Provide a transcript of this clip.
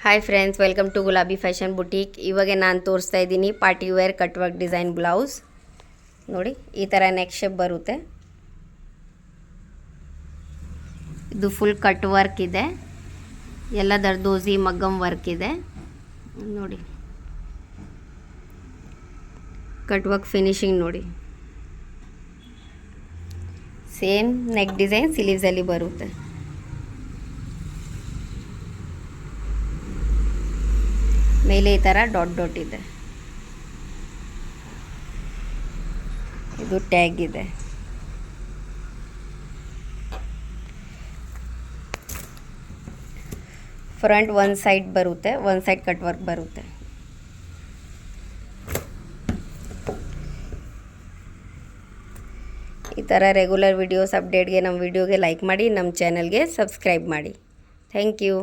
Hi friends, welcome to Gulabi fashion boutique. ಇವಾಗ ನಾನು ತೋರಿಸ್ತಾ ಇದ್ದೀನಿ party wear cut work design blouse. ನೋಡಿ, ಈ ಥರ ನೆಕ್ ಶೇಪ್ ಬರುತ್ತೆ. ಇದು ಫುಲ್ ಕಟ್ ವರ್ಕ್ ಇದೆ, ಎಲ್ಲ ದರ್ದೋಸಿ ಮಗ್ಗಮ್ ವರ್ಕ್ ಇದೆ. ನೋಡಿ, ಕಟ್ ವರ್ಕ್ ಫಿನಿಶಿಂಗ್ ನೋಡಿ. ಸೇಮ್ ನೆಕ್ ಡಿಸೈನ್ ಸ್ಲೀವ್ಸಲ್ಲಿ ಬರುತ್ತೆ. ಮೇಲೆ ಈ ಥರ ಡಾಟ್ ಡಾಟ್ ಇದೆ. ಇದು ಟ್ಯಾಗ್ ಇದೆ. ಫ್ರಂಟ್ ಒಂದು ಸೈಡ್ ಬರುತ್ತೆ, ಒಂದು ಸೈಡ್ ಕಟ್ ವರ್ಕ್ ಬರುತ್ತೆ. ಈ ಥರ ರೆಗ್ಯುಲರ್ ವಿಡಿಯೋಸ್ ಅಪ್ಡೇಟ್ಗೆ ನಮ್ಮ ವಿಡಿಯೋಗೆ ಲೈಕ್ ಮಾಡಿ, ನಮ್ಮ ಚಾನಲ್ಗೆ ಸಬ್ಸ್ಕ್ರೈಬ್ ಮಾಡಿ. Thank you.